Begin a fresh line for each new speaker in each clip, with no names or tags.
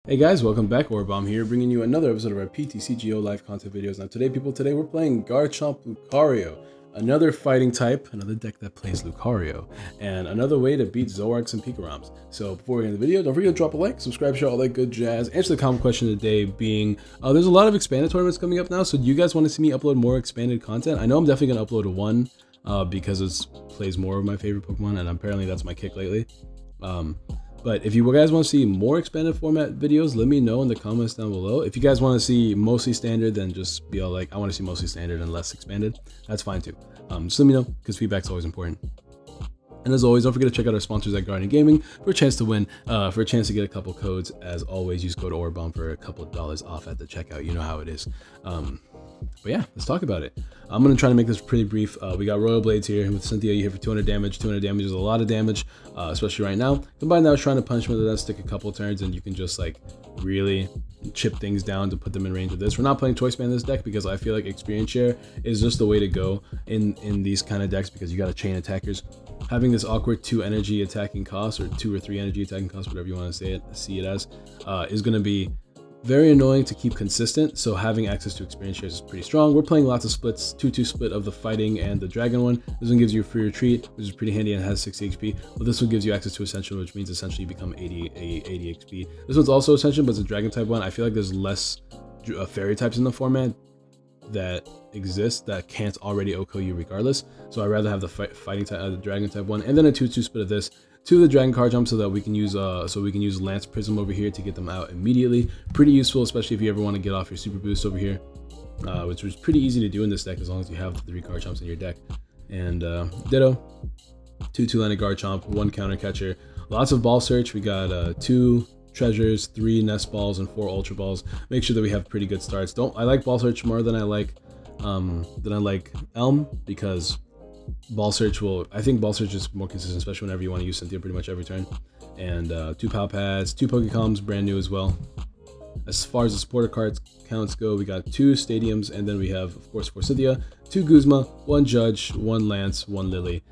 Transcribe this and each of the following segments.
Hey guys, welcome back. Aurabomb here, bringing you another episode of our PTCGO live content videos. Now today we're playing Garchomp Lucario, another fighting type, another deck that plays Lucario, and another way to beat Zorarks and Pikaroms. So before we get into the video, don't forget to drop a like, subscribe, share, all that good jazz. Answer the common question of the day being, there's a lot of expanded tournaments coming up now, so do you guys want to see me upload more expanded content? I know I'm definitely going to upload one, because it plays more of my favorite Pokemon, and apparently that's my kick lately. But if you guys want to see more expanded format videos, let me know in the comments down below. If you guys want to see mostly standard, then just be all like, I want to see mostly standard and less expanded. That's fine too. Just let me know, because feedback's always important. And as always, don't forget to check out our sponsors at Guardian Gaming for a chance to win, for a chance to get a couple codes. As always, use code Aurabomb for a couple of dollars off at the checkout. You know how it is. But yeah, let's talk about it. I'm going to try to make this pretty brief. We got Royal Blades here with Cynthia. You hit for 200 damage. 200 damage is a lot of damage, especially right now. Combine that with trying to punch with that, stick a couple turns, and you can just like really chip things down to put them in range of this. We're not playing Choice Band in this deck because I feel like experience share is just the way to go in these kind of decks, because you got to chain attackers. Having this awkward 2 energy attacking cost, or 2 or 3 energy attacking cost, whatever you want to see it as, is going to be very annoying to keep consistent, so having access to experience shares is pretty strong. We're playing lots of splits, 2-2 split of the fighting and the dragon one. This one gives you a free retreat, which is pretty handy and has 60 HP. Well, this one gives you access to Ascension, which means essentially you become 80 HP. This one's also Ascension, but it's a dragon type one. I feel like there's less fairy types in the format that exist that can't already OHKO you regardless. So I'd rather have the fighting type, the dragon type one, and then a 2-2 split of this. 2 of the Dragon Garchomp, so that we can use Lance Prism over here to get them out immediately. Pretty useful, especially if you ever want to get off your Super Boost over here, which was pretty easy to do in this deck as long as you have the 3 Garchomps in your deck. And ditto, 2 2-landed Garchomp, 1 counter catcher, lots of ball search. We got 2 treasures, 3 nest balls, and 4 ultra balls. Make sure that we have pretty good starts. I like ball search more than I like Elm, because I think ball search is more consistent, especially whenever you want to use Cynthia pretty much every turn. And 2 Pow Pads, 2 Pokecoms, brand new as well. As far as the supporter cards counts go, we got 2 Stadiums, and then we have, of course, for Cynthia, 2 Guzma, 1 Judge, 1 Lance, 1 Lily.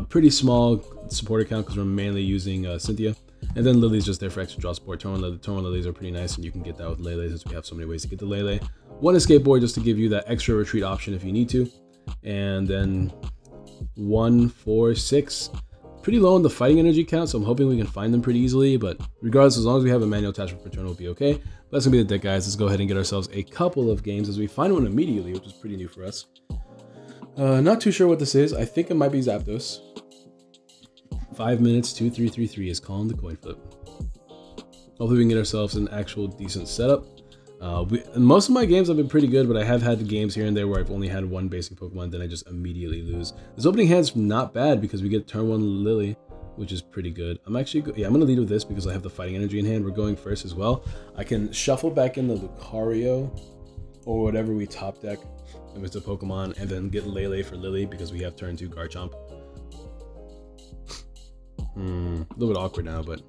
Pretty small supporter count because we're mainly using Cynthia. And then Lily's just there for extra draw support. Turn 1 Lilies are pretty nice, and you can get that with Lele, since we have so many ways to get the Lele. 1 Escape Board just to give you that extra retreat option if you need to. And then 1, 4, 6. Pretty low on the fighting energy count, so I'm hoping we can find them pretty easily, but regardless, as long as we have a manual attachment for turn, we'll be okay. But that's gonna be the deck, guys. Let's go ahead and get ourselves a couple of games as we find one immediately, which is pretty new for us. Not too sure what this is. I think it might be Zapdos. 5 minutes, 2-3-3-3 is calling the coin flip. Hopefully we can get ourselves an actual decent setup. Most of my games have been pretty good, but I have had games here and there where I've only had 1 basic Pokemon, then I just immediately lose. This opening hand's not bad because we get turn 1 Lily, which is pretty good. I'm gonna lead with this because I have the fighting energy in hand. We're going first as well. I can shuffle back in the Lucario or whatever we top deck if it's a Pokemon, and then get Lele for Lily because we have turn 2 Garchomp. A little bit awkward now, but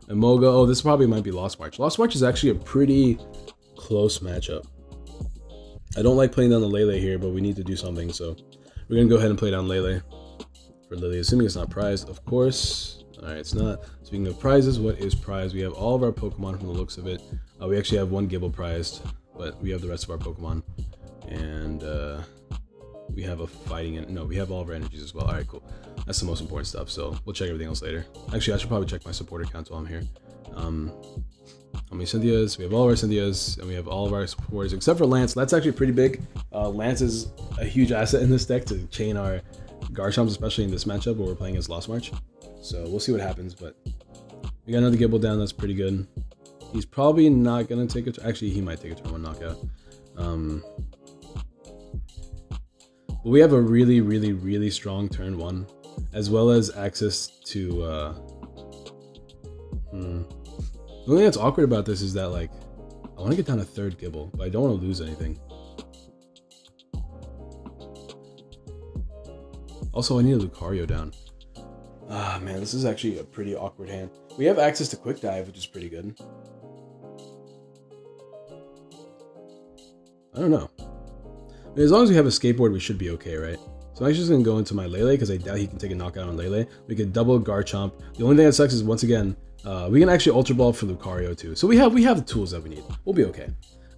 Emoga. Oh, this probably might be Lost March. Lost March is actually a pretty close matchup. I don't like playing down the Lele here, but we need to do something, so we're gonna go ahead and play down Lele for Lily, assuming it's not prized, of course. All right, it's not. Speaking of prizes, what is prized? We have all of our Pokemon from the looks of it. We actually have 1 Gibble prized, but we have the rest of our Pokemon, and we have a fighting, no, we have all of our energies as well. All right, cool. That's the most important stuff, so we'll check everything else later. Actually, I should probably check my supporter count while I'm here. How many Cynthias? We have all of our Cynthias, and we have all of our supporters, except for Lance. That's actually pretty big. Lance is a huge asset in this deck to chain our Garchomps, especially in this matchup where we're playing as Lost March. So we'll see what happens, but we got another Gibble down. That's pretty good. He's probably not going to take a... Actually, he might take a turn 1 knockout. But we have a really, really, really strong turn 1, as well as access to... The only thing that's awkward about this is that, like, I want to get down a 3rd Gibble, but I don't want to lose anything. Also, I need a Lucario down. Ah, man, this is actually a pretty awkward hand. We have access to Quick Dive, which is pretty good. I don't know. I mean, as long as we have a skateboard, we should be okay, right? So I'm actually just going to go into my Lele, because I doubt he can take a knockout on Lele. We could double Garchomp. The only thing that sucks is, once again, We can actually Ultra Ball for Lucario too. So we have the tools that we need. We'll be okay.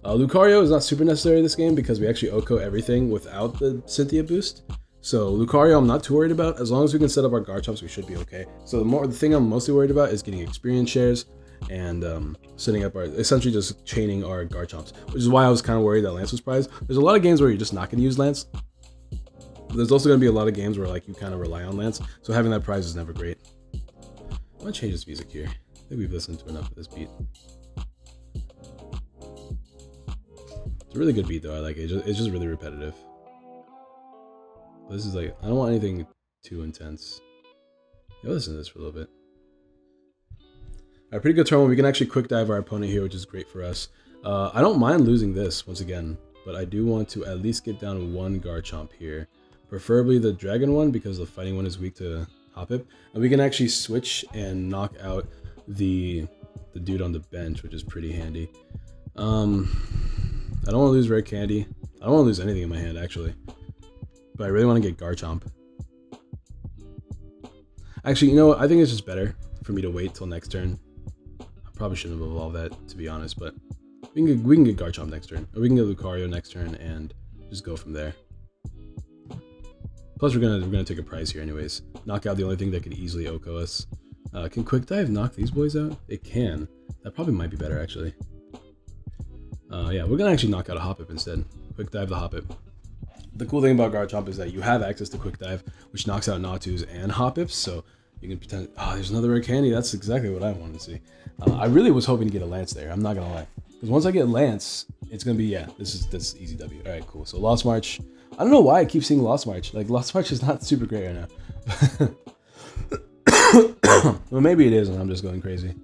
Lucario is not super necessary this game because we actually OHKO everything without the Cynthia boost. So Lucario I'm not too worried about. As long as we can set up our Garchomps, we should be okay. So the thing I'm mostly worried about is getting experience shares and setting up essentially just chaining our Garchomps, which is why I was kind of worried that Lance was prized. There's a lot of games where you're just not going to use Lance. There's also going to be a lot of games where like you kind of rely on Lance, so having that prize is never great. I'm going to change this music here. I think we've listened to enough of this beat. It's a really good beat though, I like it. It's just really repetitive. This is like, I don't want anything too intense. Yeah, listen to this for a little bit. Alright, pretty good turn one. We can actually quick dive our opponent here, which is great for us. I don't mind losing this once again, but I do want to at least get down one Garchomp here. Preferably the dragon one because the fighting one is weak to Hoppip. And we can actually switch and knock out the dude on the bench, which is pretty handy. I don't want to lose Rare Candy. I don't want to lose anything in my hand actually. But I really want to get Garchomp. Actually, you know what? I think it's just better for me to wait till next turn. I probably shouldn't have evolved that, to be honest, but we can get Garchomp next turn. Or we can get Lucario next turn and just go from there. Plus, we're gonna take a prize here anyways. Knock out the only thing that could easily OHKO us. Can Quick Dive knock these boys out? It can. That probably might be better actually. Yeah, we're gonna actually knock out a Hoppip instead. Quick Dive the Hoppip. The cool thing about Garchomp is that you have access to Quick Dive, which knocks out Natus and Hoppips, so you can pretend. Oh, there's another Rare Candy. That's exactly what I wanted to see. I really was hoping to get a Lance there. I'm not gonna lie, because once I get Lance, it's gonna be this is easy W. All right, cool. So Lost March. I don't know why I keep seeing Lost March. Like, Lost March is not super great right now. Well, maybe it is, and I'm just going crazy.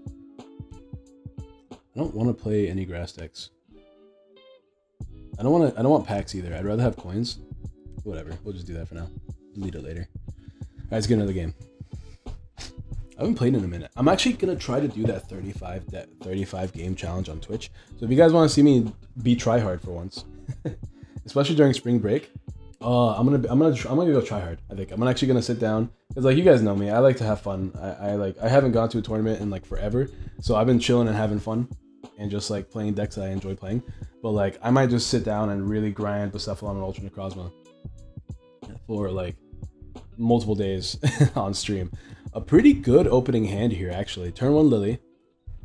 I don't want to play any grass decks. I don't want packs either. I'd rather have coins. Whatever. We'll just do that for now. Delete it later. Alright, let's get another game. I haven't played in a minute. I'm actually gonna try to do that 35 game challenge on Twitch. So if you guys want to see me be tryhard for once, especially during spring break, I'm gonna go try hard. I think I'm actually gonna sit down because, like, you guys know me, I like to have fun. I haven't gone to a tournament in like forever, so I've been chilling and having fun and just like playing decks that I enjoy playing. But like, I might just sit down and really grind Bucephalon and Ultra Necrozma for like multiple days on stream. A pretty good opening hand here actually. Turn one Lily.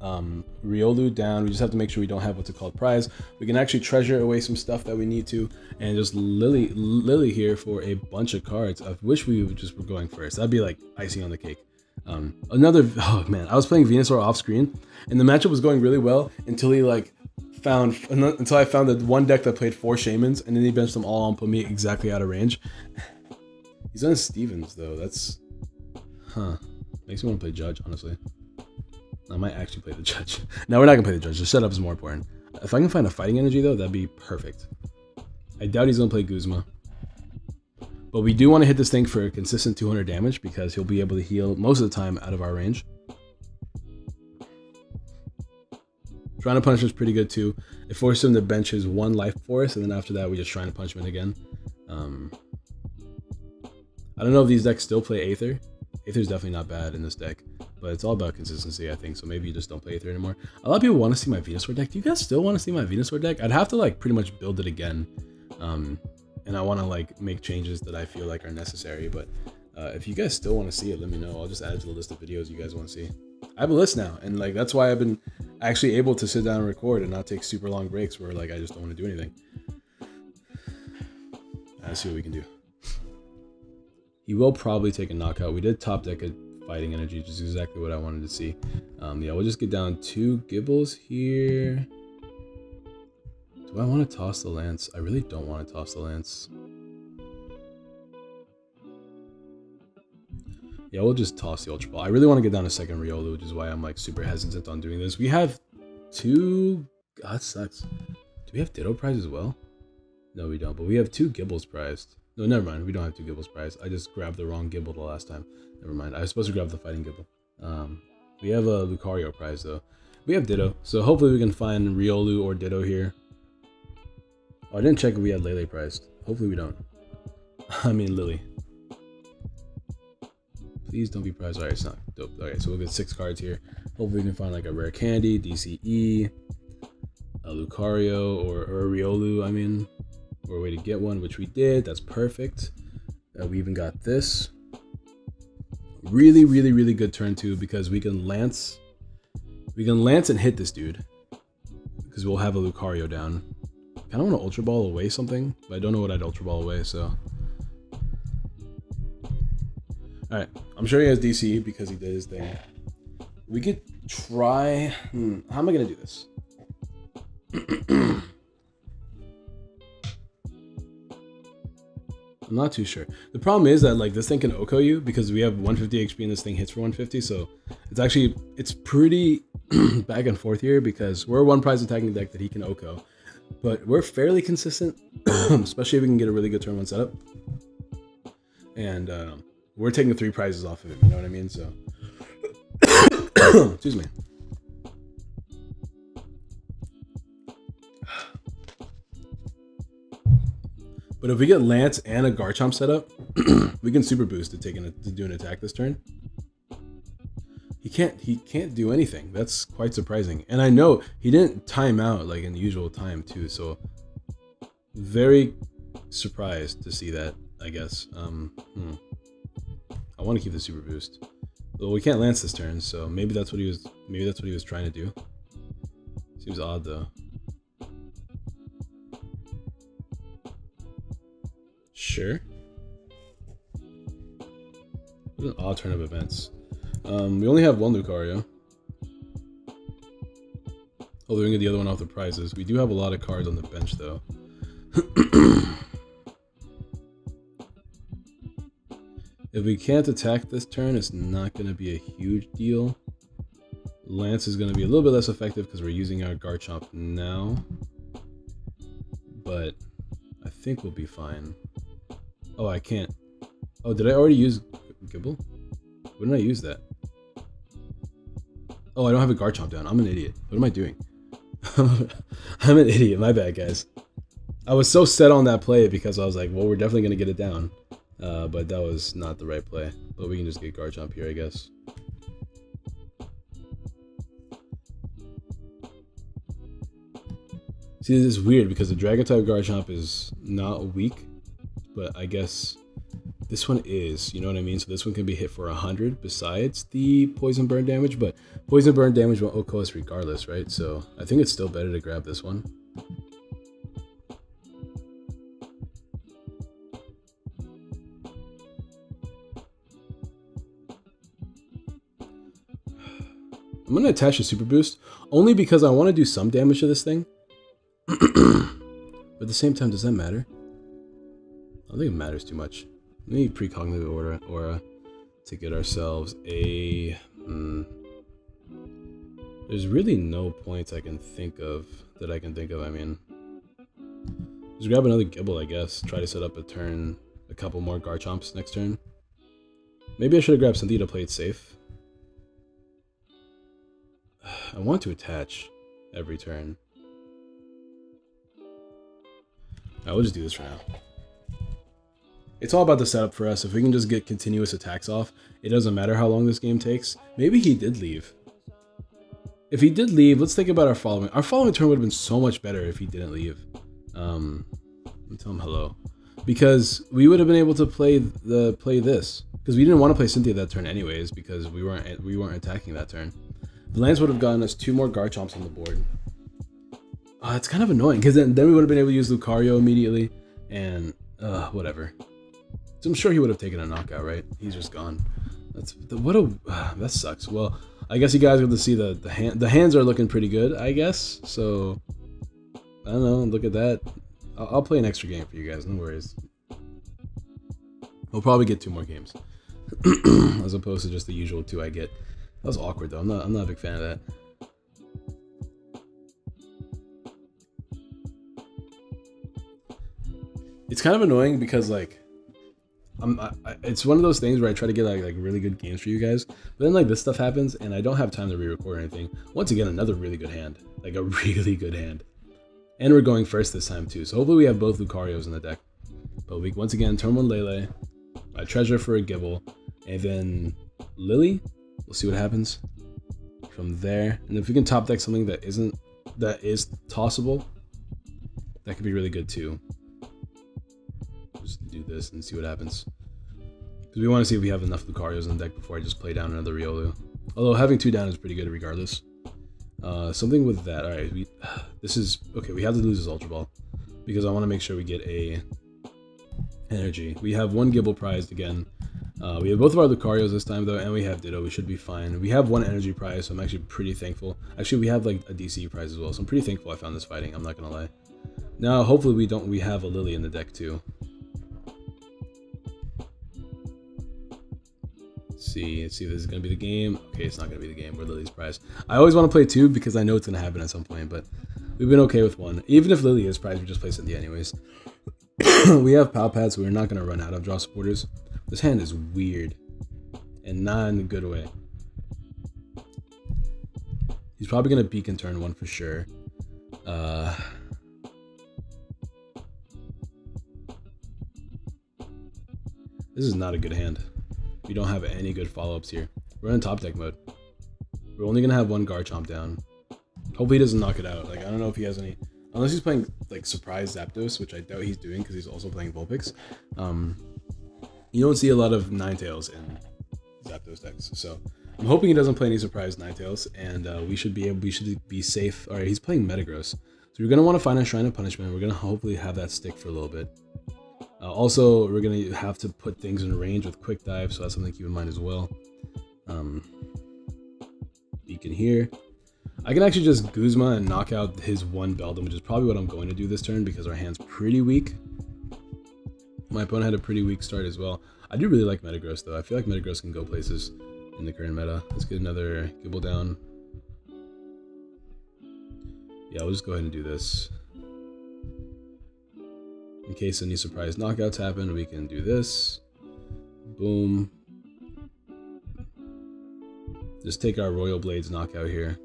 Riolu down. We just have to make sure we don't have what's called prize. We can actually treasure away some stuff that we need to, and just Lily here for a bunch of cards. I wish we just were going first. That'd be like icing on the cake. Oh man, I was playing Venusaur off screen, and the matchup was going really well until I found the one deck that played 4 Shamans, and then he benched them all and put me exactly out of range. He's on Stevens though. That's makes me want to play Judge, honestly. I might actually play the Judge. No, we're not gonna play the Judge. The setup is more important. If I can find a fighting energy though, that'd be perfect. I doubt he's gonna play Guzma. But we do want to hit this thing for a consistent 200 damage because he'll be able to heal most of the time out of our range. Trying to Punch is pretty good too. It forces him to bench his 1 life for us, and then after that we just Trying to Punch him in again. I don't know if these decks still play Aether. Aether's definitely not bad in this deck, but it's all about consistency, I think. So maybe you just don't play Aether anymore. A lot of people want to see my Venusaur deck. Do you guys still want to see my Venusaur deck? I'd have to like pretty much build it again. And I want to like make changes that I feel like are necessary. But if you guys still want to see it, let me know. I'll just add it to the list of videos you guys want to see. I have a list now, and like that's why I've been actually able to sit down and record and not take super long breaks where like I just don't want to do anything. Let's see what we can do. He will probably take a knockout. We did top deck a fighting energy, which is exactly what I wanted to see. Yeah, we'll just get down 2 Gibbles here. Do I want to toss the Lance? I really don't want to toss the Lance. Yeah, we'll just toss the Ultra Ball. I really want to get down a second Riolu, which is why I'm like super hesitant on doing this. We have 2... God, that sucks. Do we have Ditto prize as well? No, we don't, but we have 2 Gibbles prized. No, never mind. We don't have 2 Gibbles prized. I just grabbed the wrong Gibble the last time. Never mind. I was supposed to grab the fighting Gibble. We have a Lucario prize though. We have Ditto, so hopefully we can find Riolu or Ditto here. Oh, I didn't check if we had Lele priced. Hopefully we don't. I mean Lily. Please don't be prized. Alright, it's not dope. Alright, so we'll get 6 cards here. Hopefully we can find like a rare candy, DCE, a Lucario, or a Riolu, I mean. Or a way to get one, which we did. That's perfect. We even got this. Really, really, really good turn too, because we can Lance. We can Lance and hit this dude. Because we'll have a Lucario down. Kinda want to Ultra Ball away something, but I don't know what I'd Ultra Ball away, so. Alright, I'm sure he has DC because he did his thing. We could try... how am I gonna do this? I'm not too sure. The problem is that like this thing can OHKO you because we have 150 HP and this thing hits for 150, so it's pretty back and forth here because we're a 1 prize attacking deck that he can OHKO. But we're fairly consistent, especially if we can get a really good turn 1 setup. And we're taking 3 prizes off of it, you know what I mean? So excuse me. But if we get Lance and a Garchomp setup, we can super boost to do an attack this turn. He can't do anything. That's quite surprising. And I know he didn't time out like in the usual time too, so very surprised to see that, I guess. I want to keep the super boost. Well, we can't Lance this turn, so maybe that's what he was trying to do. Seems odd though. Sure. What an odd turn of events. We only have 1 Lucario. Although we can get the other one off the prizes. We do have a lot of cards on the bench though. If we can't attack this turn, it's not going to be a huge deal. Lance is going to be a little bit less effective because we're using our Garchomp now. But I think we'll be fine. Oh, I can't. Oh, did I already use Gibble? When did I use that? Oh, I don't have a Garchomp down. I'm an idiot. What am I doing? I'm an idiot. My bad, guys. I was so set on that play because I was like, well, we're definitely going to get it down. But that was not the right play. But we can just get Garchomp here, I guess. See, this is weird because the Dragon-type Garchomp is not weak. But I guess this one is, you know what I mean? So this one can be hit for 100 besides the poison burn damage, but poison burn damage won't OHKO us regardless, right? So I think it's still better to grab this one. I'm going to attach a super boost only because I want to do some damage to this thing. But at the same time, does that matter? I don't think it matters too much. We need precognitive aura to get ourselves a... There's really no points I can think of I mean, just grab another Gibble, I guess. Try to set up a couple more Garchomps next turn. Maybe I should have grabbed something to play it safe. I want to attach every turn. I will just do this for now. It's all about the setup for us. If we can just get continuous attacks off, it doesn't matter how long this game takes. Maybe he did leave. If he did leave, let's think about our following. Our following turn would have been so much better if he didn't leave. Let me tell him hello. Because we would have been able to play this. Because we didn't want to play Cynthia that turn anyways, because we weren't attacking that turn. The Lance would have gotten us 2 more Garchomps on the board. It's kind of annoying, because then we would have been able to use Lucario immediately, and whatever. So I'm sure he would have taken a knockout, right? He's just gone. That sucks. Well, I guess you guys got to see the hands are looking pretty good, I guess. So I don't know. Look at that. I'll play an extra game for you guys. No worries. We'll probably get 2 more games, as opposed to just the usual 2 I get. That was awkward though. I'm not a big fan of that. It's kind of annoying because like it's one of those things where I try to get like really good games for you guys, but then like this stuff happens and I don't have time to re-record anything. Once again, another really good hand, like a really good hand, and we're going first this time too. So hopefully we have both Lucarios in the deck. But once again, turn 1 Lele, a treasure for a Gibble, And then Lily, we'll see what happens from there. And if we can top deck something that is tossable, that could be really good too. Just do this and see what happens. Because we want to see if we have enough Lucarios in the deck before I just play down another Riolu. Although having 2 down is pretty good regardless. Something with that. Alright, this is... Okay, we have to lose this Ultra Ball. Because I want to make sure we get a energy. We have 1 Gibble prized again. We have both of our Lucarios this time though, and we have Ditto. We should be fine. We have 1 energy prize, so I'm actually pretty thankful. Actually, we have like a DC prize as well, so I'm pretty thankful I found this fighting. I'm not gonna lie. Now, hopefully we have a Lily in the deck too. Let's see if this is gonna be the game. Okay, it's not gonna be the game. We're Lily's prize. I always want to play 2 because I know it's gonna happen at some point, but we've been okay with 1. Even if Lily is prize, we just place it in the anyways. We have Pal Pads, so we're not gonna run out of draw supporters. This hand is weird, and not in a good way. He's probably gonna peek in turn 1 for sure. This is not a good hand. We don't have any good follow-ups here. We're in top deck mode. We're only gonna have 1 Garchomp down. Hopefully he doesn't knock it out. Like, I don't know if he has any... Unless he's playing, like, Surprise Zapdos, which I doubt he's doing because he's also playing Vulpix. You don't see a lot of Ninetales in Zapdos decks, so I'm hoping he doesn't play any Surprise Ninetales, and we should be safe. All right, he's playing Metagross, so we're gonna want to find a Shrine of Punishment. We're gonna hopefully have that stick for a little bit. Also, we're gonna have to put things in range with Quick Dive, so that's something to keep in mind as well. Beacon here. I can actually just Guzma and knock out his 1 Beldum, which is probably what I'm going to do this turn because our hand's pretty weak. My opponent had a pretty weak start as well. I do really like Metagross though. I feel like Metagross can go places in the current meta. Let's get another Gibble down. Yeah, we'll just go ahead and do this. In case any surprise knockouts happen, we can do this. Boom. Just take our Royal Blades knockout here.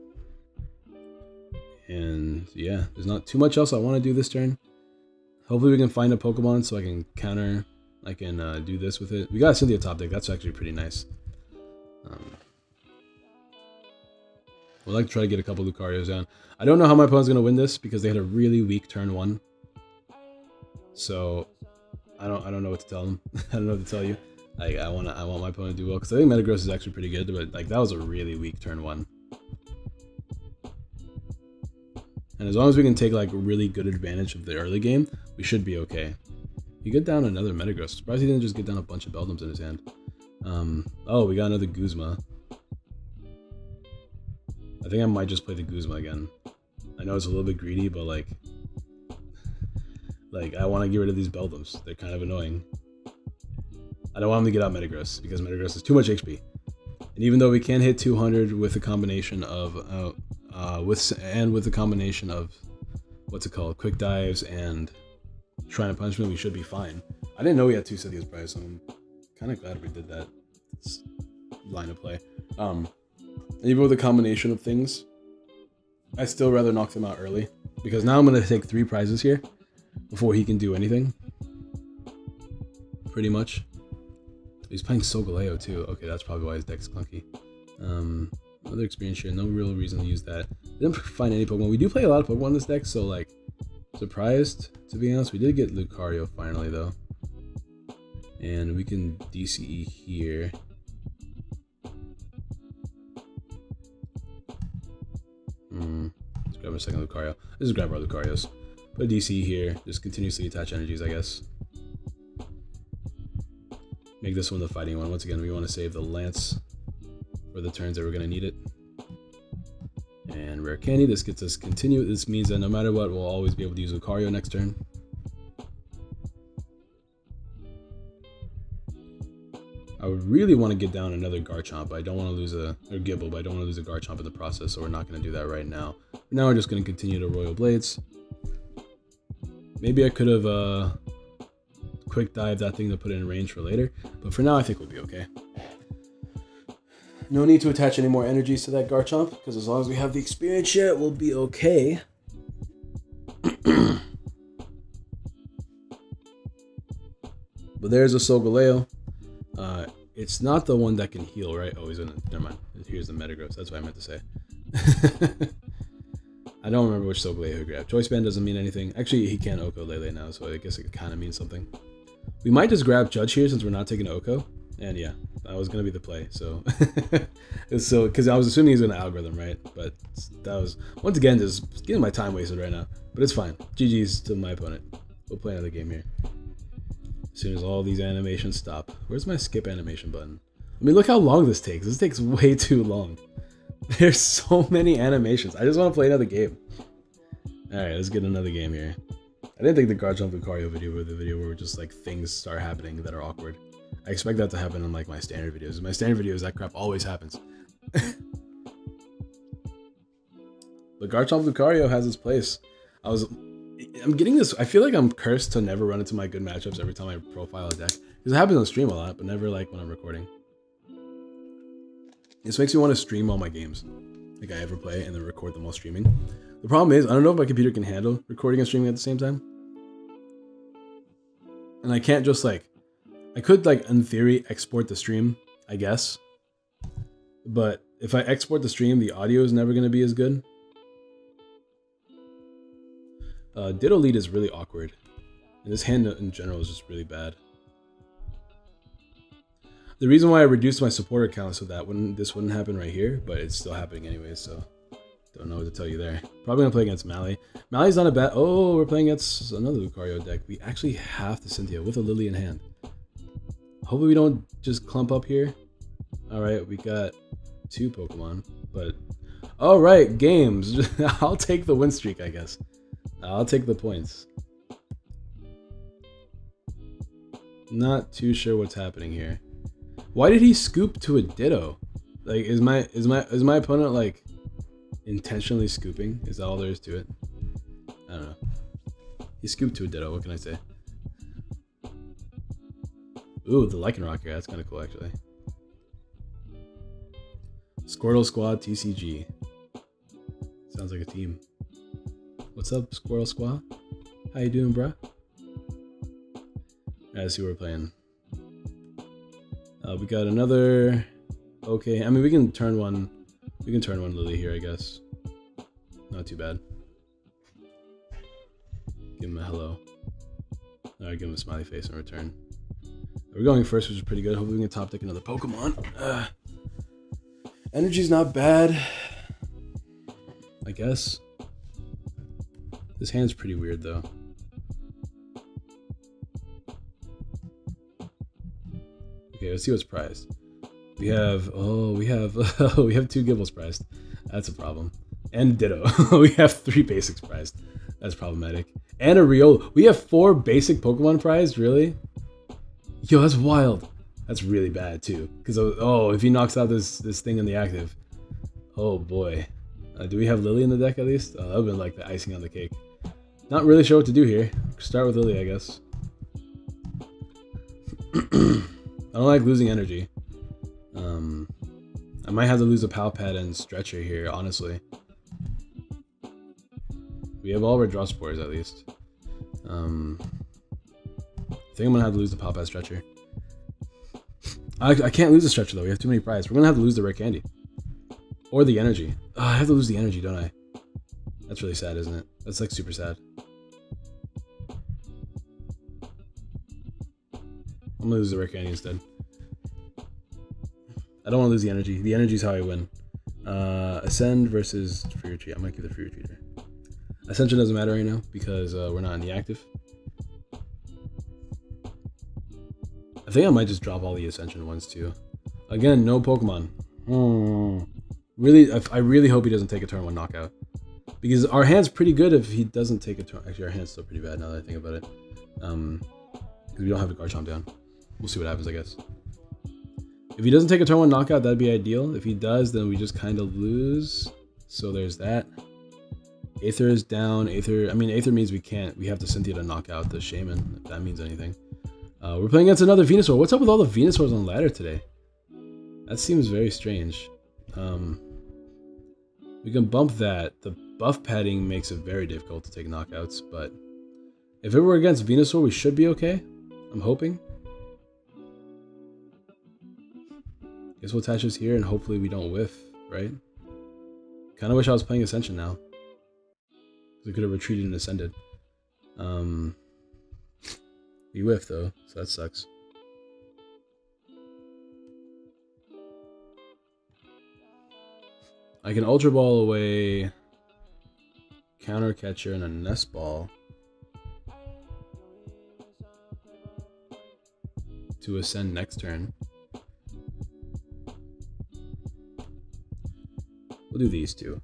And yeah, there's not too much else I want to do this turn. Hopefully we can find a Pokemon so I can counter, I can do this with it. We got a Cynthia top deck, that's actually pretty nice. We'd like to try to get a couple Lucarios down. I don't know how my opponent's going to win this because they had a really weak turn 1. So, I don't know what to tell them. I don't know what to tell you. Like, I want my opponent to do well because I think Metagross is actually pretty good, but like that was a really weak turn 1. And as long as we can take like really good advantage of the early game, we should be okay. You get down another Metagross. Surprised he didn't just get down a bunch of Beldums in his hand. Oh, we got another Guzma. I think I might just play the Guzma again. I know it's a little bit greedy, but like I want to get rid of these Beldums. They're kind of annoying. I don't want him to get out Metagross because Metagross is too much HP. And even though we can hit 200 with a combination of with the combination of what's it called, Quick Dives and Shrine of Punishment, we should be fine. I didn't know we had 2 Cynthia's prize, so I'm kind of glad we did that. It's line of play. And even with a combination of things, I still rather knock them out early because now I'm going to take 3 prizes here before he can do anything. Pretty much. He's playing Solgaleo too. Okay, that's probably why his deck's clunky. Another experience share, no real reason to use that. Didn't find any Pokemon. We do play a lot of Pokemon in this deck, so like, surprised to be honest. We did get Lucario finally though. And we can DCE here. Let's grab a second Lucario. Let's just grab our Lucarios. Put a DC here, just continuously attach energies, I guess. Make this one the fighting one. Once again, we want to save the Lance for the turns that we're going to need it. And Rare Candy, this gets us continue. This means that no matter what, we'll always be able to use Lucario next turn. I would really want to get down another Garchomp, but I don't want to lose or Gibble, but I don't want to lose a Garchomp in the process, so we're not going to do that right now. For now, we're just going to continue to Royal Blades. Maybe I could have Quick Dive that thing to put it in range for later, but for now I think we'll be okay. No need to attach any more energies to that Garchomp, because as long as we have the experience share, we'll be okay. But there's a Solgaleo. It's not the one that can heal, right? Oh, he's gonna. Never mind. Here's the Metagross. That's what I meant to say. I don't remember which Soglea he grabbed. Choice Band doesn't mean anything. Actually, he can't Oko Lele now, so I guess it kind of means something. We might just grab Judge here since we're not taking Oko. And yeah, that was gonna be the play. So, because I was assuming he's gonna algorithm, right? But that was once again just getting my time wasted right now. But it's fine. GG's to my opponent. We'll play another game here. As soon as all these animations stop. Where's my skip animation button? I mean, look how long this takes. This takes way too long. There's so many animations. I just want to play another game. Alright, let's get another game here. I didn't think the Garchomp Lucario video was the video where just like things start happening that are awkward. I expect that to happen in like my standard videos. In my standard videos, that crap always happens. But Garchomp Lucario has its place. I'm getting this. I feel like I'm cursed to never run into my good matchups every time I profile a deck. Because it happens on stream a lot, but never like when I'm recording. This makes me want to stream all my games, like I ever play, and then record them while streaming. The problem is, I don't know if my computer can handle recording and streaming at the same time. And I can't just like, I could like in theory export the stream, I guess. But if I export the stream, the audio is never going to be as good. Ditto lead is really awkward. And this hand in general is just really bad. The reason why I reduced my supporter count so that this wouldn't happen right here, but it's still happening anyways, so don't know what to tell you there. Probably gonna play against Mally. Mally's not a bad. Oh, we're playing against another Lucario deck. We actually have to Cynthia with a Lily in hand. Hopefully we don't just clump up here. Alright, we got 2 Pokemon, but alright, games. I'll take the win streak, I guess. I'll take the points. Not too sure what's happening here. Why did he scoop to a Ditto? Like, is my opponent like intentionally scooping? Is that all there is to it? I don't know. He scooped to a Ditto. What can I say? Ooh, the Lycanroc here. That's kind of cool, actually. Squirtle Squad TCG. Sounds like a team. What's up, Squirrel Squad? How you doing, bruh? Let's see what we're playing. We got another. Okay, I mean we can turn one. We can turn one Lily here, I guess. Not too bad. Give him a hello. Alright, give him a smiley face in return. We're going first, which is pretty good. Hopefully we can top deck another Pokemon. Energy's not bad, I guess. This hand's pretty weird though. Okay, let's see what's prized. We have we have 2 Gibbles prized. That's a problem. And Ditto. We have 3 basics prized. That's problematic. And a Riolu. We have 4 basic Pokemon prized, really? Yo, that's wild. That's really bad too. Because if he knocks out this thing in the active. Oh boy. Do we have Lily in the deck at least? That would have been like the icing on the cake. Not really sure what to do here. Start with Lily, I guess. I don't like losing energy. I might have to lose a Palpad and Stretcher here, honestly. We have all of our draw spores at least. I think I'm gonna have to lose the Palpad Stretcher. I can't lose the Stretcher though. We have too many prizes. We're gonna have to lose the rare candy. Or the energy. Oh, I have to lose the energy, don't I? That's really sad, isn't it? That's like super sad. I'm gonna lose the rare candy instead. I don't want to lose the energy. The energy is how I win. Ascend versus Free Retreat. I might give the Free Retreater. Ascension doesn't matter right now because we're not in the active. I think I might just drop all the Ascension ones too. Again, no Pokemon. Really, I really hope he doesn't take a turn 1 knockout. Because our hand's pretty good if he doesn't take a turn. Actually, our hand's still pretty bad now that I think about it. Because we don't have a Garchomp down. We'll see what happens, I guess. If he doesn't take a turn 1 knockout, that'd be ideal. If he does, then we just kind of lose. So there's that. Aether is down. Aether means we have to Cynthia to knock out the Shaman, if that means anything. We're playing against another Venusaur. What's up with all the Venusaurs on ladder today? That seems very strange. We can bump that. The buff padding makes it very difficult to take knockouts, but if it were against Venusaur, we should be okay. I'm hoping. Guess we'll attach this here and hopefully we don't whiff, right? Kind of wish I was playing Ascension now. We could have retreated and ascended. We whiffed though, so that sucks. I can Ultra Ball away Counter Catcher and a Nest Ball to ascend next turn. We'll do these two.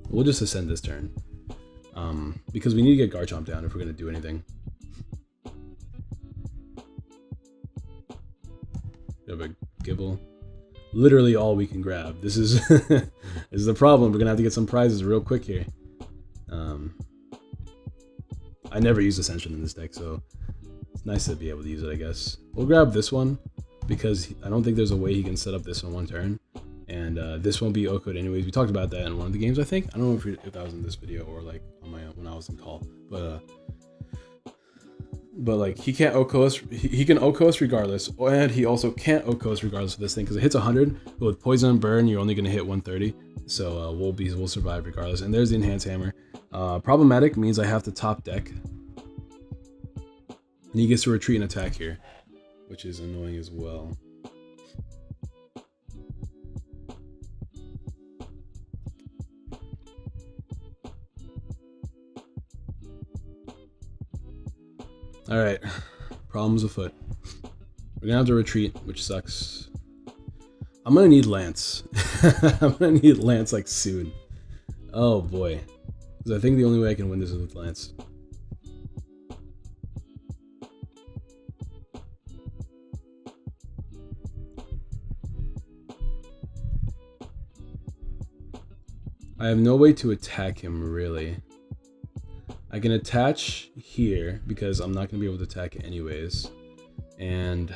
We'll just ascend this turn. Because we need to get Garchomp down if we're going to do anything. We have a Gibble. Literally all we can grab. This is this is the problem. We're going to have to get some prizes real quick here. I never use Ascension in this deck, so it's nice to be able to use it, I guess. We'll grab this one because I don't think there's a way he can set up this on one turn. And this won't be O-code anyways. We talked about that in one of the games, I think. I don't know if that was in this video or like on my when I was in call. But like he can't O-code us. He can O-code us regardless, and he also can't O-code us regardless of this thing because it hits 100. But with Poison and Burn, you're only gonna hit 130. So we'll survive regardless. And there's the Enhanced Hammer. Problematic means I have to top deck, and he gets to retreat and attack here, which is annoying as well. Alright, problems afoot. We're gonna have to retreat, which sucks. I'm gonna need Lance. I'm gonna need Lance like soon. Oh boy. Because I think the only way I can win this is with Lance. I have no way to attack him, really. I can attach here because I'm not going to be able to attack it anyways. And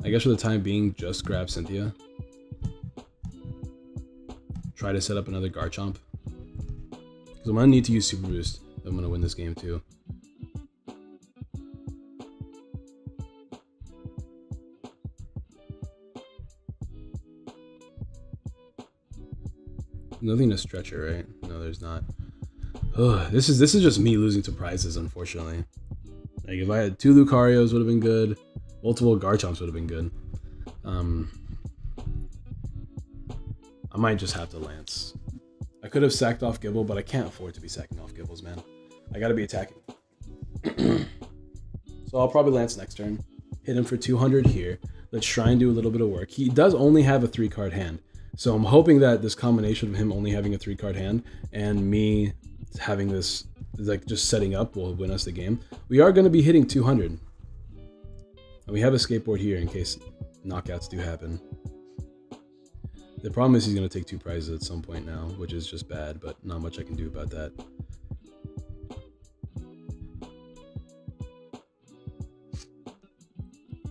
I guess for the time being, just grab Cynthia. Try to set up another Garchomp. Because I'm going to need to use Super Boost if I'm going to win this game too. Nothing to stretch it, right? No, there's not. Ugh, this is just me losing to prizes, unfortunately. Like if I had 2 Lucarios, would have been good. Multiple Garchomps would have been good. I might just have to Lance. I could have sacked off Gibble, but I can't afford to be sacking off Gibbles, man. I gotta be attacking. So I'll probably Lance next turn. Hit him for 200 here. Let Shrine do a little bit of work. He does only have a 3-card hand. So I'm hoping that this combination of him only having a 3-card hand and me having this, like, just setting up will win us the game. We are going to be hitting 200. And we have a skateboard here in case knockouts do happen. The problem is he's going to take 2 prizes at some point now, which is just bad, but not much I can do about that.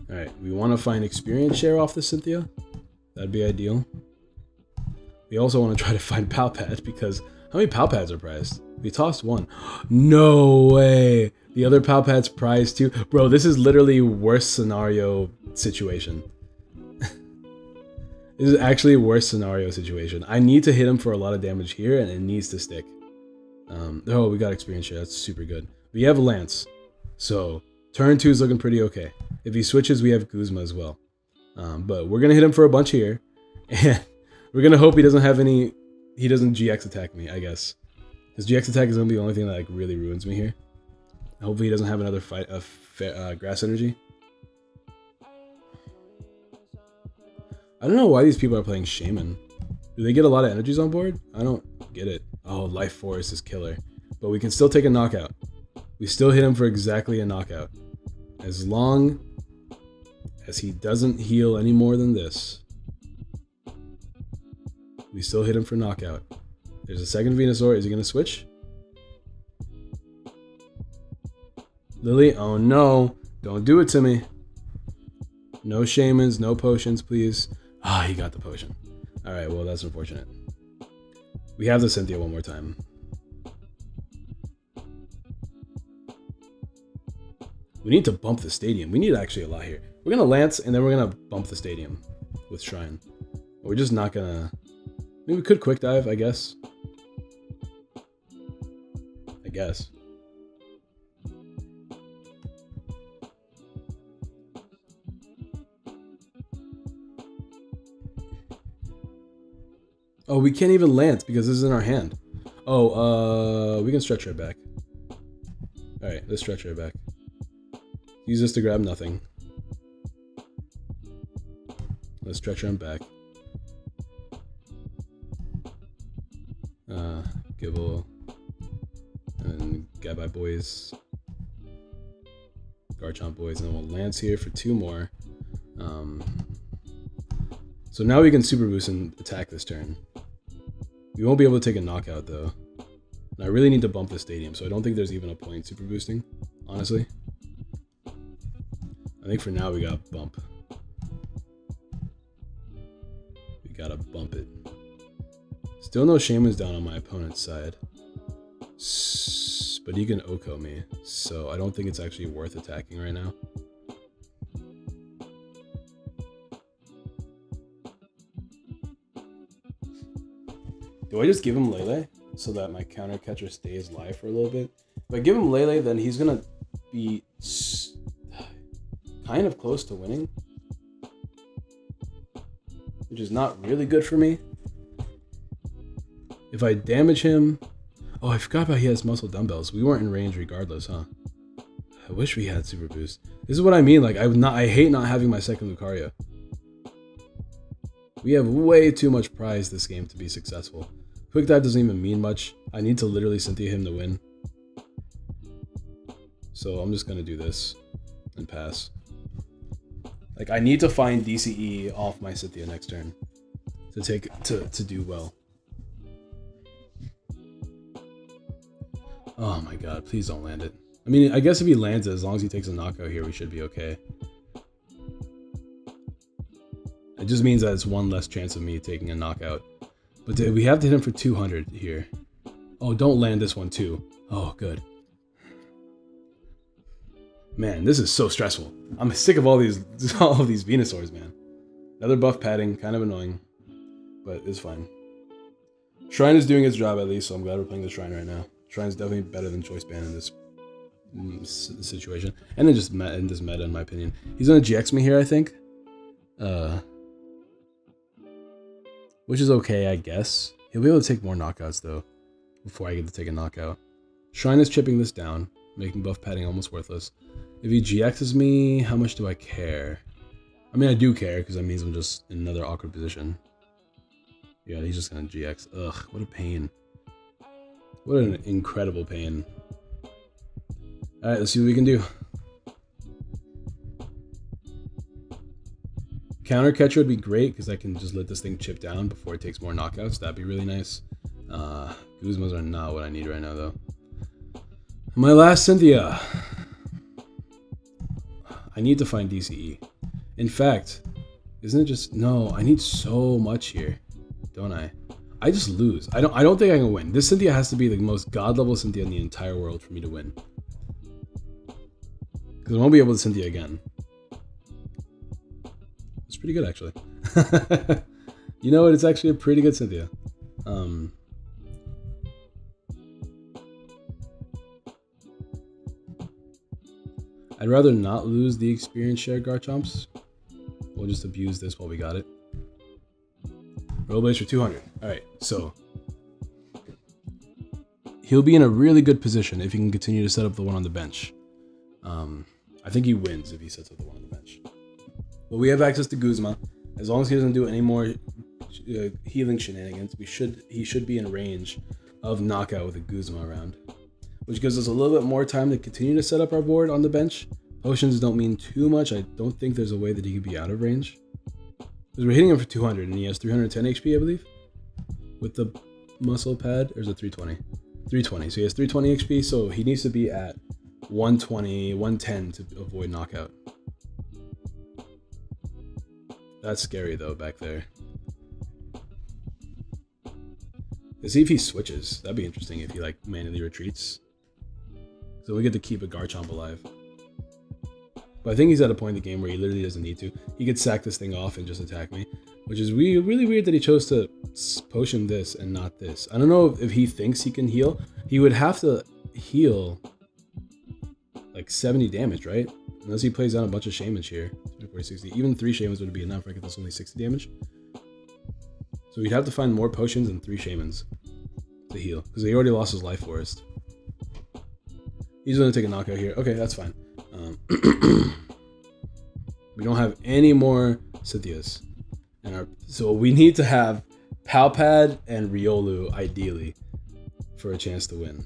Alright, we want to find experience share off the Cynthia. That'd be ideal. We also want to try to find Palpad because how many Palpads are prized? We tossed 1. No way! The other Palpad's prized too? Bro, this is literally worst scenario situation. This is actually a worst scenario situation. I need to hit him for a lot of damage here and it needs to stick. Oh, we got experience share. That's super good. We have Lance. So, turn 2 is looking pretty okay. If he switches, we have Guzma as well. But we're going to hit him for a bunch here. And we're going to hope he doesn't have any... He doesn't GX attack me, I guess. His GX attack is going to be the only thing that like really ruins me here. Hopefully he doesn't have another fight of grass energy. I don't know why these people are playing Shaman. Do they get a lot of energies on board? I don't get it. Oh, Life Force is killer. But we can still take a knockout. We still hit him for exactly a knockout. As long as he doesn't heal any more than this. We still hit him for knockout. There's a second Venusaur. Is he going to switch? Lily? Oh no. Don't do it to me. No Shamans, no potions, please. Ah, he got the potion. Alright, well, that's unfortunate. We have the Cynthia one more time. We need to bump the stadium. We need actually a lot here. We're gonna Lance, and then we're gonna bump the stadium with Shrine. We're just not gonna... I mean, we could Quick Dive, I guess. Oh, we can't even Lance because this is in our hand. Oh, we can stretch right back. Alright, let's stretch right back. Use this to grab nothing. Let's stretch on back. Gibble. And Gabai boys. Garchomp boys, and then we'll Lance here for 2 more. So now we can Super Boost and attack this turn. We won't be able to take a knockout though. And I really need to bump the stadium, so I don't think there's even a point Super Boosting, honestly. I think for now we gotta bump. We gotta bump it. Still no Shaman's down on my opponent's side. But he can Oko me, so I don't think it's actually worth attacking right now. Do I just give him Lele so that my counter catcher stays live for a little bit? If I give him Lele, then he's gonna be kind of close to winning, which is not really good for me. If I damage him... Oh, I forgot about he has muscle dumbbells. We weren't in range regardless, huh? I wish we had Super Boost. This is what I mean, like, I hate not having my second Lucario. We have way too much prize this game to be successful. Quick Dive doesn't even mean much. I need to literally Cynthia him to win. So I'm just gonna do this and pass. Like, I need to find DCE off my Cynthia next turn to do well. Oh my god, please don't land it. I mean, I guess if he lands it, as long as he takes a knockout here, we should be okay. It just means that it's one less chance of me taking a knockout. But we have to hit him for 200 here. Oh, don't land this one too. Oh, good. Man, this is so stressful. I'm sick of all of these Venusaurs, man. Another buff padding, kind of annoying, but it's fine. Shrine is doing its job at least, so I'm glad we're playing the Shrine right now. Shrine's definitely better than Choice Band in this situation, and then just in this meta, in my opinion. He's gonna GX me here, I think. Which is okay, I guess. He'll be able to take more knockouts, though, before I get to take a knockout. Shrine is chipping this down, making buff padding almost worthless. If he GXs me, how much do I care? I mean, I do care, because that means I'm just in another awkward position. Yeah, he's just gonna GX. Ugh, what a pain. What an incredible pain. Alright, let's see what we can do. Counter catcher would be great because I can just let this thing chip down before it takes more knockouts. That'd be really nice. Guzmas are not what I need right now, though. My last Cynthia. I need to find DCE. In fact, isn't it just... No, I need so much here, don't I? I just lose. I don't think I can win. This Cynthia has to be the most god level Cynthia in the entire world for me to win. Because I won't be able to Cynthia again. It's pretty good, actually. You know what? It's actually a pretty good Cynthia. I'd rather not lose the experience share Garchomps. We'll just abuse this while we got it. Rollerblades for 200. Alright, so he'll be in a really good position if he can continue to set up the one on the bench. I think he wins if he sets up the one on the bench. But we have access to Guzma. As long as he doesn't do any more healing shenanigans, he should be in range of knockout with a Guzma around. Which gives us a little bit more time to continue to set up our board on the bench. Potions don't mean too much. I don't think there's a way that he could be out of range. Because we're hitting him for 200 and he has 310 HP, I believe. With the muscle pad, or is it 320? 320, so he has 320 HP, so he needs to be at 120, 110 to avoid knockout. That's scary though, back there. Let's see if he switches. That'd be interesting if he like manually retreats. So we get to keep a Garchomp alive. But I think he's at a point in the game where he literally doesn't need to. He could sack this thing off and just attack me, which is really weird that he chose to potion this and not this. I don't know if he thinks he can heal. He would have to heal like 70 damage, right? Unless he plays down a bunch of shamans here. 40, 60. Even 3 shamans would be enough, right? That's only 60 damage. So we'd have to find more potions than 3 shamans to heal, because he already lost his life forest. He's going to take a knockout here. Okay, that's fine. We don't have any more Cythias. So we need to have Palpad and Riolu, ideally, for a chance to win.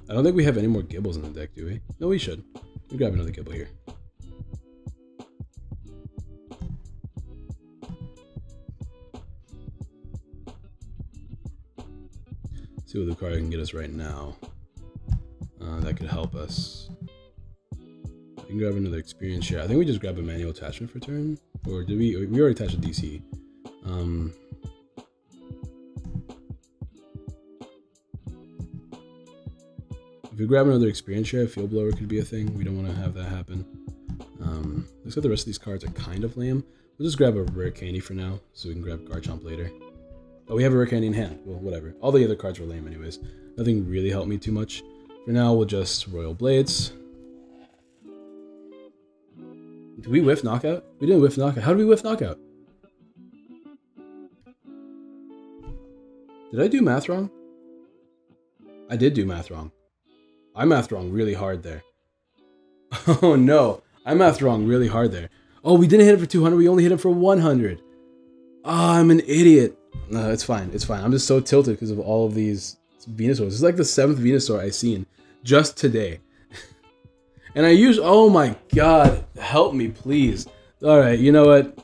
I don't think we have any more Gibbles in the deck, do we? No, we should. We'll grab another Gibble here. See what Lucario can get us right now. That could help us. We can grab another experience share. I think we just grab a manual attachment for turn. Or did we? We already attached a DC. If we grab another experience share, Field Blower could be a thing. We don't want to have that happen. Looks like the rest of these cards are kind of lame. We'll just grab a rare candy for now, so we can grab Garchomp later. Oh, we have a rare candy in hand. Well, whatever. All the other cards were lame anyways. Nothing really helped me too much. For now, we'll just Royal Blades. Did we whiff Knockout? We didn't whiff Knockout. How did we whiff Knockout? Did I do math wrong? I did do math wrong. I mathed wrong really hard there. Oh no, I mathed wrong really hard there. Oh, we didn't hit it for 200, we only hit it for 100. Ah, I'm an idiot. No, it's fine, it's fine. I'm just so tilted because of all of these Venusaurs. This is like the 7th Venusaur I've seen just today. And I use, oh my god, help me please. Alright, you know what?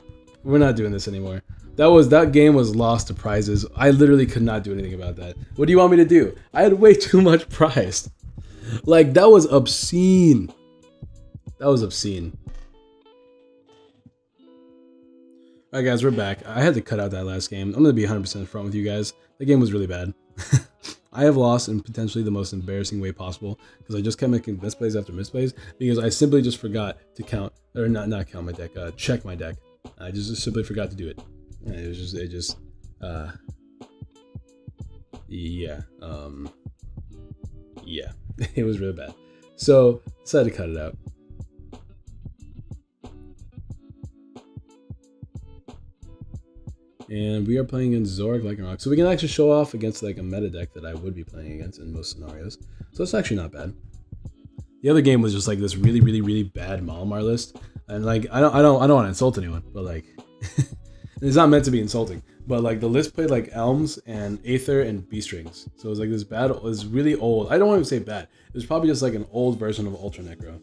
We're not doing this anymore. That game was lost to prizes. I literally could not do anything about that. What do you want me to do? I had way too much prize. Like, that was obscene. That was obscene. Alright guys, we're back. I had to cut out that last game. I'm going to be 100% front with you guys. The game was really bad. I have lost in potentially the most embarrassing way possible because I just kept making misplays after misplays because I simply just forgot to count, or not count my deck, check my deck. I just simply forgot to do it. It was just, yeah, yeah, it was really bad. So, decided to cut it out. And we are playing against Zorark, Lycanroc. So we can actually show off against like a meta deck that I would be playing against in most scenarios. So it's actually not bad. The other game was just like this really bad Malamar list. And like I don't want to insult anyone, but like it's not meant to be insulting. But like the list played like Elms and Aether and B-Strings. So it was like this bad, it was really old. I don't want to say bad. It was probably just like an old version of Ultra Necro.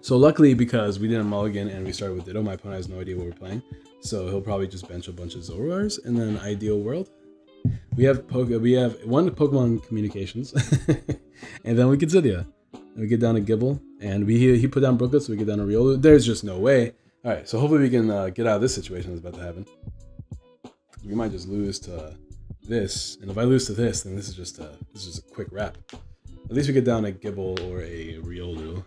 So luckily, because we didn't mulligan and we started with Ditto, my opponent has no idea what we're playing. So he'll probably just bench a bunch of Zorars, and then Ideal World. We have one Pokemon Communications, and then we get Zydia. And we get down a Gibble, and he put down Brooklet, so we get down a Riolu. There's just no way. All right, so hopefully we can get out of this situation that's about to happen. We might just lose to this, and if I lose to this, then this is just a quick wrap. At least we get down a Gibble or a Riolu.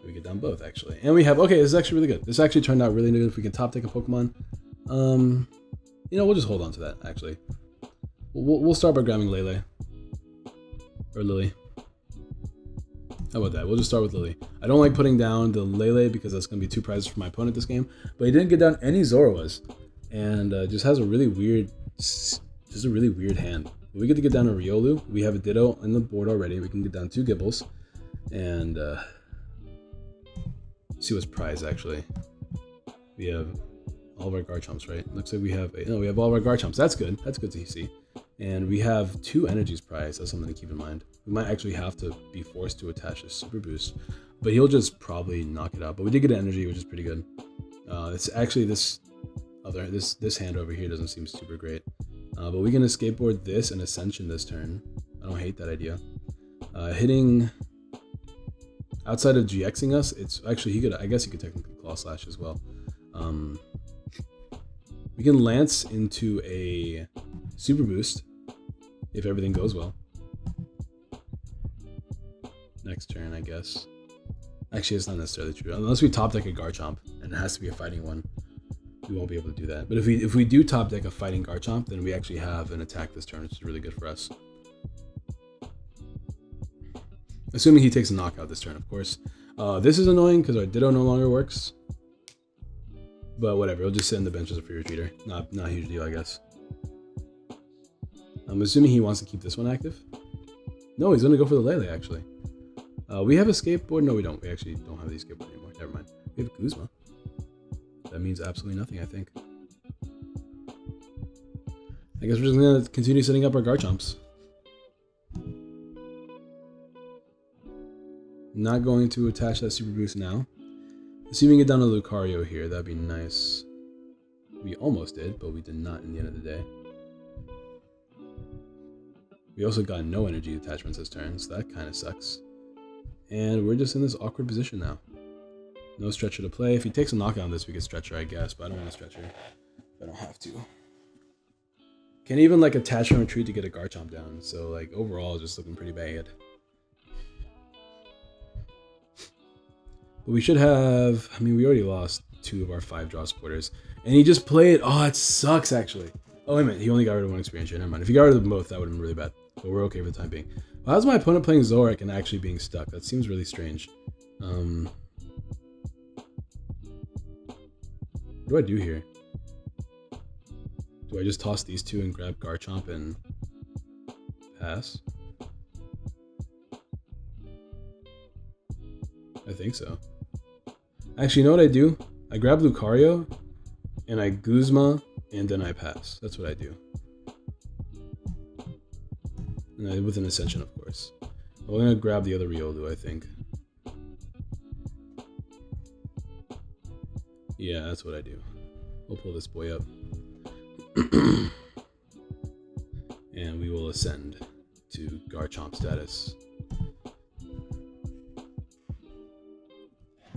We get down both, actually. And we have, okay, this is actually really good. This actually turned out really good if we can top take a Pokemon. You know, we'll just hold on to that, actually. We'll start by grabbing Lele. Or Lily. How about that? We'll just start with Lily. I don't like putting down the Lele because that's going to be 2 prizes for my opponent this game. But he didn't get down any Zoroas. And just has a really weird, hand. We get to get down a Riolu. We have a Ditto on the board already. We can get down 2 Gibbles. And, see what's prize actually. We have all of our Garchomps, right? Looks like we have we have all of our Garchomps. That's good. That's good to see. And we have 2 energies prize. That's something to keep in mind. We might actually have to be forced to attach a super boost, but he'll just probably knock it out. But we did get an energy, which is pretty good. It's actually this hand over here doesn't seem super great. But we can skateboard this and Ascension this turn. I don't hate that idea. Hitting. Outside of GXing us, it's actually I guess he could technically Claw Slash as well. We can Lance into a Super Boost if everything goes well. next turn, I guess. Actually, it's not necessarily true. Unless we top deck a Garchomp, and it has to be a fighting one, we won't be able to do that. But if we do top deck a fighting Garchomp, then we actually have an attack this turn, which is really good for us. Assuming he takes a knockout this turn, of course. This is annoying because our Ditto no longer works. But whatever, it'll just sit on the bench as a free retreater. Not a huge deal, I guess. I'm assuming he wants to keep this one active. No, he's going to go for the Lele, actually. We have a skateboard. No, we don't. We actually don't have the skateboard anymore. Never mind. We have Guzma. That means absolutely nothing, I think. I guess we're just going to continue setting up our Garchomps. Not going to attach that Super Boost now. Assuming we get down to Lucario here, that'd be nice. We almost did, but we did not in the end of the day. We also got no energy attachments this turn, so that kind of sucks. And we're just in this awkward position now. No Stretcher to play. If he takes a knockout on this, we get Stretcher, I guess, but I don't want a Stretcher. I don't have to. Can't even like attach from retreat to get a Garchomp down, so like overall it's just looking pretty bad. But we should have, I mean, we already lost 2 of our 5 draw supporters. And he just played, oh, it sucks actually. Oh, wait a minute, he only got rid of 1 experience here, never mind. If he got rid of them both, that would have been really bad. But we're okay for the time being. Well, how's my opponent playing Zorark and actually being stuck? That seems really strange. What do I do here? Do I just toss these 2 and grab Garchomp and pass? I think so. Actually, you know what I do? I grab Lucario, and I Guzma, and then I pass. That's what I do. And with an Ascension, of course. I'm going to grab the other Riolu, I think. Yeah, that's what I do. We'll pull this boy up. And we will ascend to Garchomp status.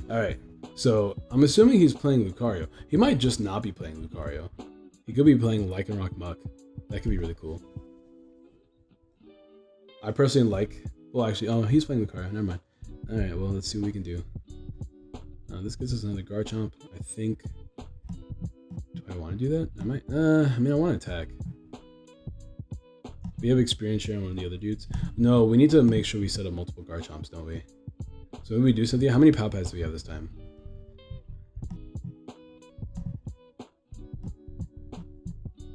Alright, so I'm assuming he's playing Lucario. He might just not be playing Lucario. He could be playing Lycanroc Muck. That could be really cool. I personally like... Well, actually, oh, he's playing Lucario. Never mind. Alright, well, let's see what we can do. This gives us another Garchomp, I think. Do I want to do that? I might. I mean, I want to attack. We have experience share on one of the other dudes. No, we need to make sure we set up multiple Garchomps, don't we? So when we do something, how many Pow Pads do we have this time?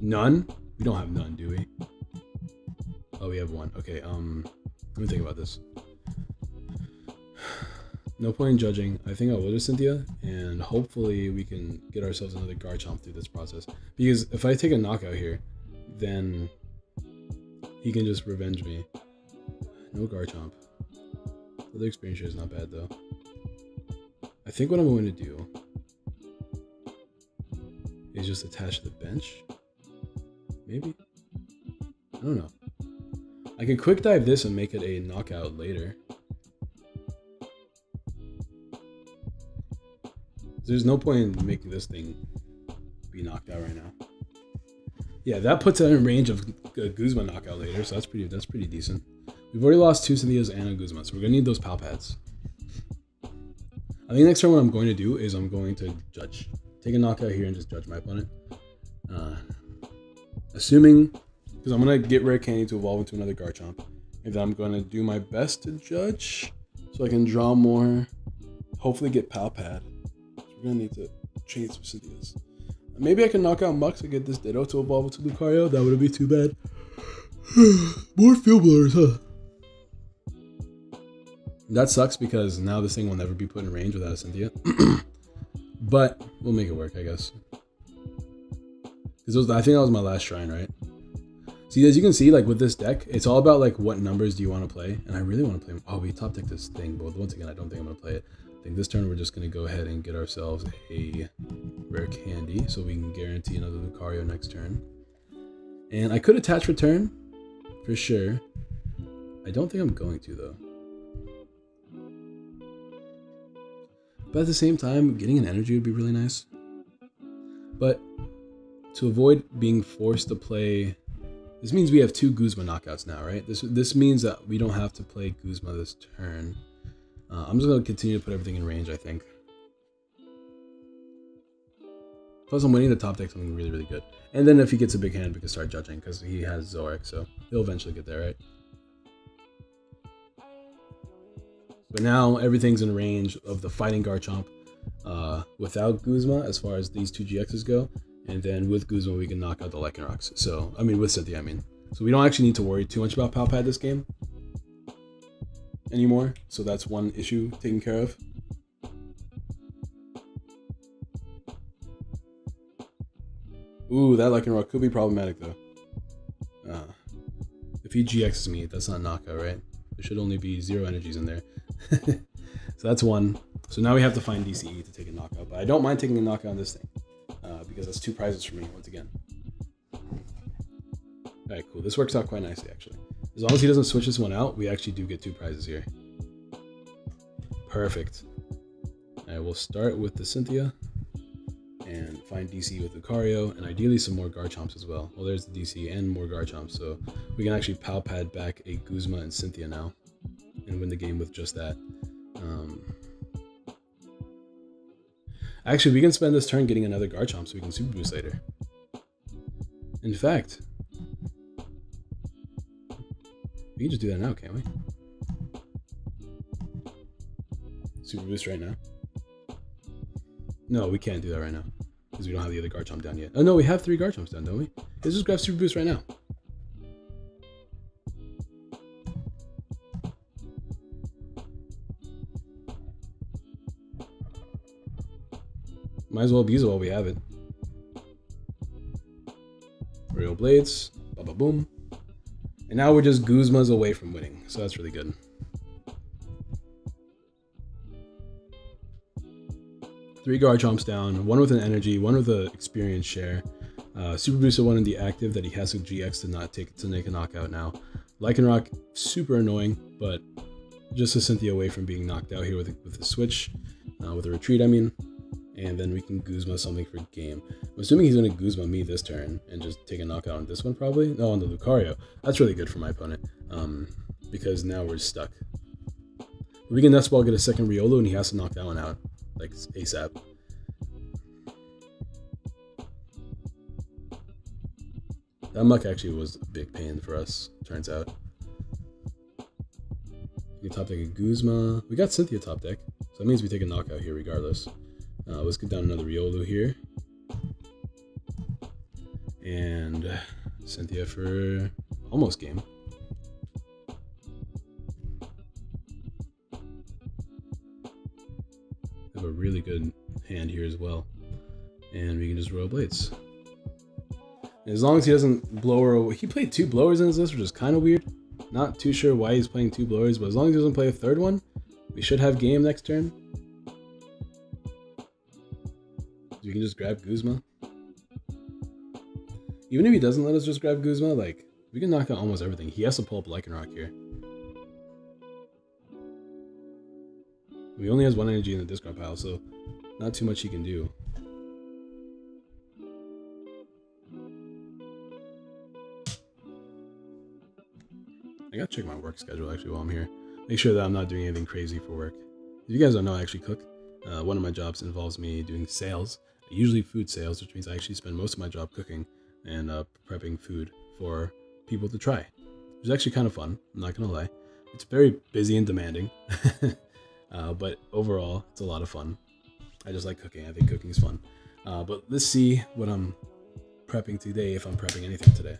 None? We don't have none, do we? Oh, we have 1. Okay, let me think about this. No point in judging. I think I will just Cynthia, and hopefully we can get ourselves another Garchomp through this process. Because if I take a knockout here, then he can just revenge me. No Garchomp. The other experience share is not bad though. I think what I'm going to do is just attach the bench. Maybe? I don't know. I can quick dive this and make it a knockout later. There's no point in making this thing be knocked out right now. Yeah, that puts it in range of Guzma knockout later, so that's pretty decent. We've already lost 2 Cynthias and a Guzma, so we're gonna need those Pow Pads. I think next turn what I'm going to do is I'm going to judge. Take a knockout here and just judge my opponent. Assuming, because I'm gonna get Rare Candy to evolve into another Garchomp, and then I'm gonna do my best to judge, so I can draw more, hopefully get Pow Pad. We're gonna need to change some Cynthias. Maybe I can knock out Mux and get this Ditto to evolve into Lucario. That wouldn't be too bad. More Field Blowers, huh? That sucks because now this thing will never be put in range without a Cynthia. But we'll make it work, I guess. Because I think that was my last shrine, right? See, as you can see, like with this deck, it's all about like what numbers do you want to play. And I really want to play. Oh, we top deck this thing, but once again, I don't think I'm gonna play it. I think this turn we're just gonna go ahead and get ourselves a Rare Candy, so we can guarantee another Lucario next turn. And I could attach return, for sure. I don't think I'm going to though. But at the same time, getting an energy would be really nice. But to avoid being forced to play, this means we have 2 Guzma knockouts now, right? This means that we don't have to play Guzma this turn. I'm just going to continue to put everything in range, I think. Plus, I'm winning the top deck something really, really good. And then if he gets a big hand, we can start judging, because he has Zorark, so he'll eventually get there, right? But now, everything's in range of the fighting Garchomp without Guzma, as far as these two GXs go. And then with Guzma, we can knock out the Lycanrocs. So, I mean, with Cynthia, I mean. So we don't actually need to worry too much about Palpad this game anymore. So that's one issue taken care of. Ooh, that Lycanroc could be problematic though. If he GXs me, that's not knockout, right? There should only be 0 energies in there. So that's one. So now we have to find DCE to take a knockout. But I don't mind taking a knockout on this thing. Because that's 2 prizes for me once again. Alright, cool. This works out quite nicely actually. As long as he doesn't switch this one out, we actually do get 2 prizes here. Perfect. Alright, we'll start with the Cynthia. And find DC with Lucario, and ideally some more Garchomps as well. Well, there's the DC and more Garchomps, so we can actually Palpad back a Guzma and Cynthia now, and win the game with just that. Actually, we can spend this turn getting another Garchomp so we can Super Boost later. In fact, we can just do that now, can't we? Super Boost right now. No, we can't do that right now. Because we don't have the other Garchomp down yet. Oh no, we have 3 Garchomps down, don't we? Let's just grab Super Boost right now. Might as well abuse it while we have it. Real Blades. Ba-ba-boom. And now we're just Guzmas away from winning. So that's really good. 3 Garchomps down, 1 with an energy, 1 with an experience share. Super Booster 1 in the active that he has to GX to make a knockout now. Lycanroc, super annoying, but just a Cynthia away from being knocked out here with a switch, with a retreat, I mean. And then we can Guzma something for game. I'm assuming he's going to Guzma me this turn and just take a knockout on this one probably. No, on the Lucario. That's really good for my opponent, because now we're stuck. We can Nest Ball, get a second Riolu, and he has to knock that one out. Like ASAP. That Muck actually was a big pain for us, turns out. We can top deck a Guzma. We got Cynthia top deck, so that means we take a knockout here regardless. Let's get down another Riolu here. And Cynthia for almost game. Have a really good hand here as well. And we can just Royal Blades. And as long as he doesn't blower, he played 2 blowers in his list, which is kind of weird. Not too sure why he's playing 2 blowers, but as long as he doesn't play a 3rd one, we should have game next turn. We can just grab Guzma. Even if he doesn't let us just grab Guzma, like, we can knock out almost everything. He has to pull up Lycanroc here. He only has 1 energy in the discard pile, so not too much he can do. I gotta check my work schedule actually while I'm here. Make sure that I'm not doing anything crazy for work. If you guys don't know, I actually cook. One of my jobs involves me doing sales, usually food sales, which means I actually spend most of my job cooking and prepping food for people to try. It's actually kind of fun, I'm not gonna lie. It's very busy and demanding, but overall, it's a lot of fun. I just like cooking. I think cooking is fun. But let's see what I'm prepping today, if I'm prepping anything today.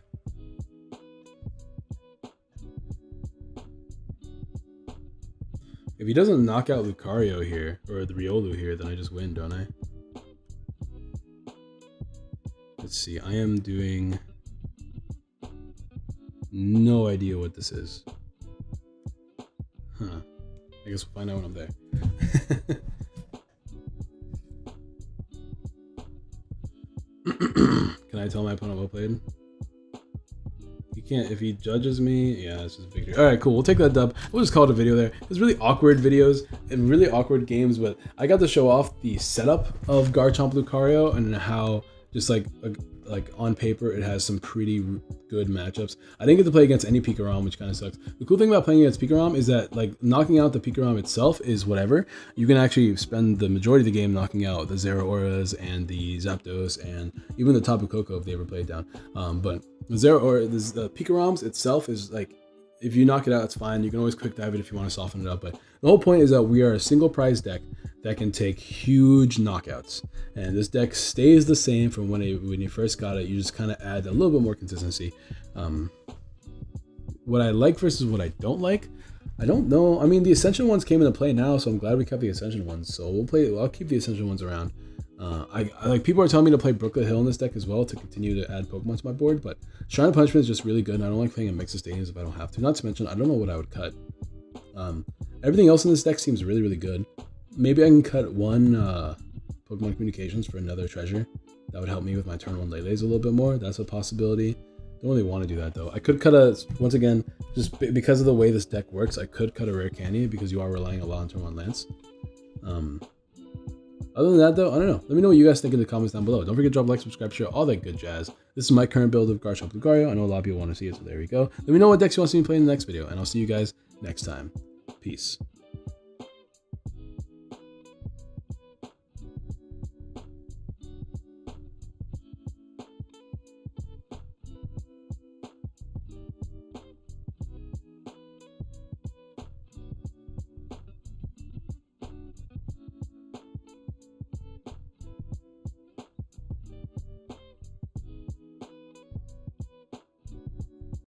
If he doesn't knock out Lucario here, or the Riolu here, then I just win, don't I? Let's see, I am doing... no idea what this is. Huh. I guess we'll find out when I'm there. Can I tell my opponent well played? He can't. If he judges me, yeah, this is a victory. Alright, cool. We'll take that dub. We'll just call it a video there. It was really awkward videos and really awkward games, but I got to show off the setup of Garchomp Lucario and how just like like on paper, it has some pretty good matchups. I didn't get to play against any Pikarom, which kind of sucks. The cool thing about playing against Pikarom is that like knocking out the Pikarom itself is whatever. You can actually spend the majority of the game knocking out the Zeraoras and the Zapdos and even the Tapu Koko if they ever play it down. But the Zeraora, the Pikaroms itself is like, if you knock it out, it's fine. You can always quick dive it if you want to soften it up. But the whole point is that we are a single prize deck that can take huge knockouts. And this deck stays the same from when you first got it. You just kind of add a little bit more consistency. What I like versus what I don't like, I don't know. I mean, the Ascension ones came into play now, so I'm glad we kept the Ascension ones. So I'll keep the Ascension ones around. I like, people are telling me to play Brooklet Hill in this deck as well to continue to add Pokemon to my board, but Shrine of Punishment is just really good, and I don't like playing a mix of stadiums if I don't have to. Not to mention, I don't know what I would cut. Everything else in this deck seems really, really good. Maybe I can cut one Pokemon Communications for another treasure. That would help me with my turn 1 Lele's a little bit more. That's a possibility. Don't really want to do that though. I could cut once again, just because of the way this deck works, I could cut a Rare Candy because you are relying a lot on turn 1 Lance. Other than that though, I don't know. Let me know what you guys think in the comments down below. Don't forget to drop a like, subscribe, share, all that good jazz. This is my current build of Garchomp Lucario. I know a lot of people want to see it, so there we go. Let me know what decks you want to see me play in the next video, and I'll see you guys next time. Peace.